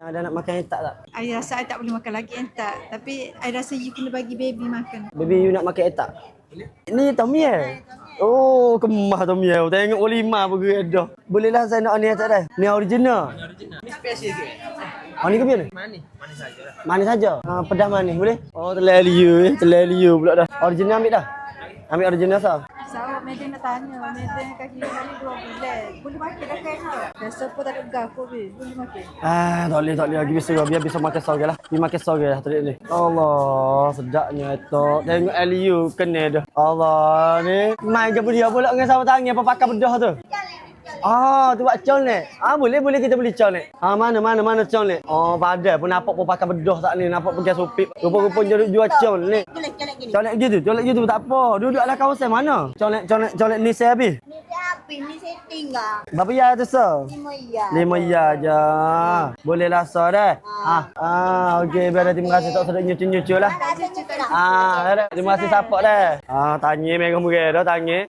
Ada nak makan etak tak? I rasa I tak boleh makan lagi entak. Tapi I rasa you kena bagi baby makan. Baby you nak makan etak? Ni Tom Yum. Oh, kemah Tom Yum. Tengok Olimah pun dah. Bolehlah saya nak ni tak dah. Ni original. Ni special ke? Oh, ni ke biar ni? Manis. Manis saja lah. Manis saja. Pedas manis boleh? Oh, telai liu. Telai liu pula dah. Original ambil dah. Ambil original sah. So, Medan nak tanya. Medan kaki hari 2 bulan. Boleh makan dah kan? Rasa pun tak ada gaf pun. Boleh makan. Tak boleh lagi bisa biar bisa makan sore lah. Biar makan sore lah tadi ni. Allah, sedapnya itu. Tengok Liu kena dah. Allah ni main ke dia pula dengan sama tangan apa pakai bedah tu. Tu buat colek. Boleh kita beli colek. Mana colek. Padahal pun nampak pun pakai bedah tak ni, nampak pergi supip. Rupa-rupanya jual colek. Colek gitu tak apa. Duduk dalam kawasan mana? Colek ni saya habis. Ni habis, ni setting ah. Berapa ya tu sah? 5 ya. 5 ya je. Boleh lah sah dah. Okey, biar terima kasih tak sedap nyucu lah. Ada cucu tak? Terima kasih support dah. Tanya mereka murid dah tanya.